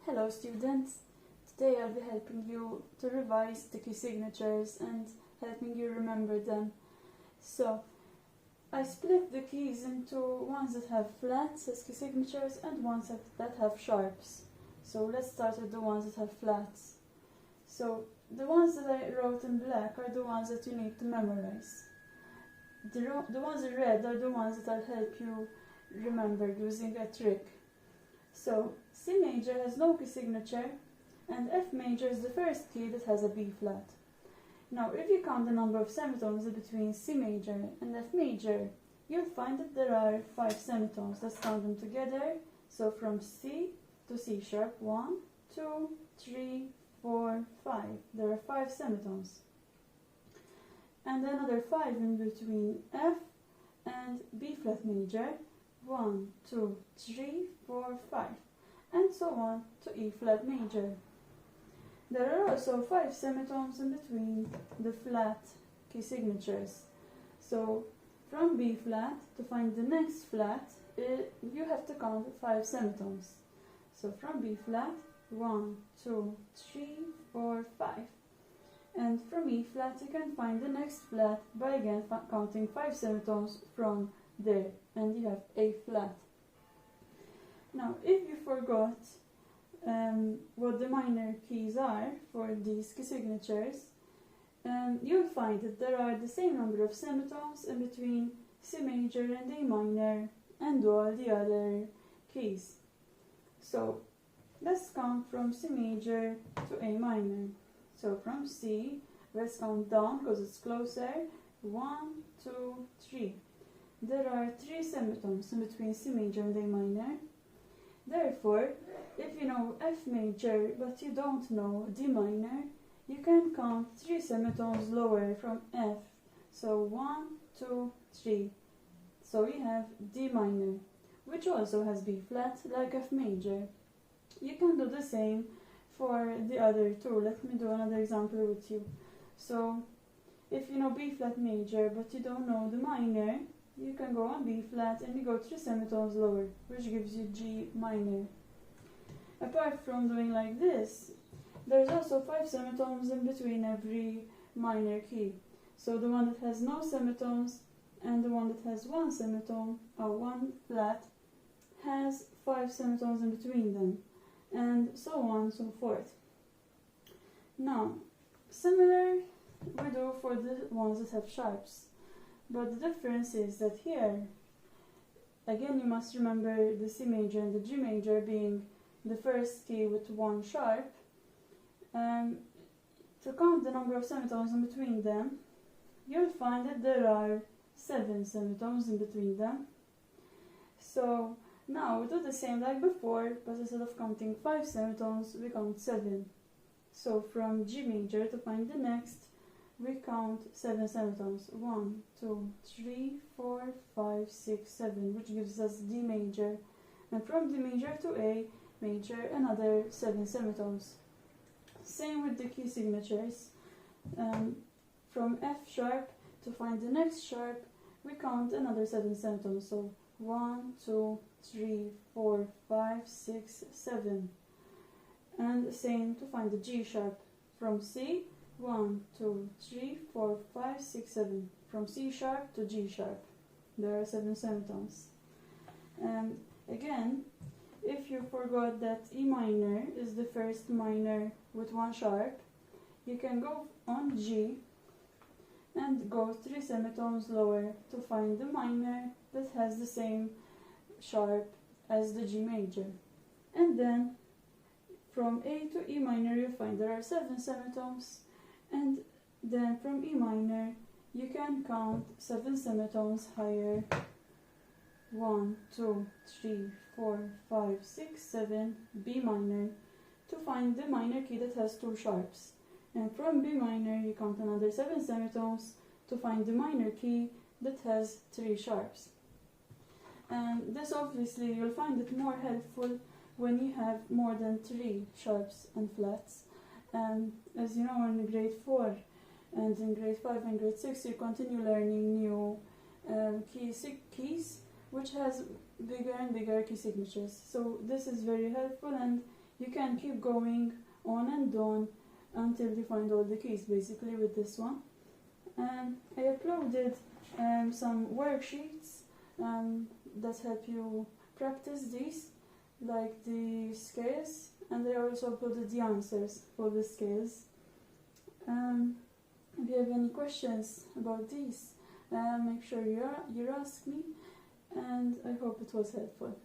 Hello students, today I'll be helping you to revise the key signatures and helping you remember them. So, I split the keys into ones that have flats as key signatures and ones that have sharps. So let's start with the ones that have flats. So, the ones that I wrote in black are the ones that you need to memorize. The ones in red are the ones that I'll help you remember using a trick. So, C major has no key signature, and F major is the first key that has a B flat. Now, if you count the number of semitones between C major and F major, you'll find that there are 5 semitones. Let's count them together. So, from C to C sharp, 1, 2, 3, 4, 5. There are 5 semitones. And another 5 in between F and B flat major. 1, 2, 3, 4, 5, and so on to E flat major. There are also 5 semitones in between the flat key signatures. So from B flat to find the next flat, you have to count 5 semitones. So from B flat, 1, 2, 3, 4, 5. And from E flat you can find the next flat by again counting 5 semitones from there, and you have A flat. Now, if you forgot what the minor keys are for these key signatures, you'll find that there are the same number of semitones in between C major and A minor and all the other keys. So, let's count from C major to A minor. So, from C, let's count down because it's closer. 1, 2, 3. There are 3 semitones in between C major and A minor. Therefore, if you know F major but you don't know D minor, you can count 3 semitones lower from F. So 1, 2, 3. So we have D minor, which also has B flat like F major. You can do the same for the other two. Let me do another example with you. So, if you know B flat major but you don't know the minor, you can go on B flat and you go 3 semitones lower, which gives you G minor. Apart from doing like this, there's also 5 semitones in between every minor key. So the one that has no semitones and the one that has 1 semitone or 1 flat has 5 semitones in between them, and so on and so forth. Now, similar we do for the ones that have sharps. But the difference is that here, again you must remember the C major and the G major being the first key with 1 sharp. To count the number of semitones in between them, you'll find that there are 7 semitones in between them. So now we do the same like before, but instead of counting 5 semitones, we count 7. So from G major to find the next, we count 7 semitones. 1, 2, 3, 4, 5, 6, 7, which gives us D major. And from D major to A major, another 7 semitones. Same with the key signatures. From F sharp to find the next sharp, we count another 7 semitones. So 1, 2, 3, 4, 5, 6, 7. And the same to find the G sharp. From C, 1, 2, 3, 4, 5, 6, 7. From C sharp to G sharp. There are 7 semitones. And again, if you forgot that E minor is the first minor with 1 sharp, you can go on G and go 3 semitones lower to find the minor that has the same sharp as the G major. And then from A to E minor you find there are 7 semitones. And then from E minor, you can count 7 semitones higher. 1, 2, 3, 4, 5, 6, 7, B minor, to find the minor key that has 2 sharps. And from B minor, you count another 7 semitones to find the minor key that has 3 sharps. And this obviously, you'll find it more helpful when you have more than 3 sharps and flats. As you know, in grade 4 and in grade 5 and grade 6, you continue learning new keys, which has bigger and bigger key signatures. So this is very helpful, and you can keep going on and on until you find all the keys, basically, with this one. I uploaded some worksheets that help you practice these, like the scales, and I also uploaded the answers for the scales. If you have any questions about these, make sure you ask me, and I hope it was helpful.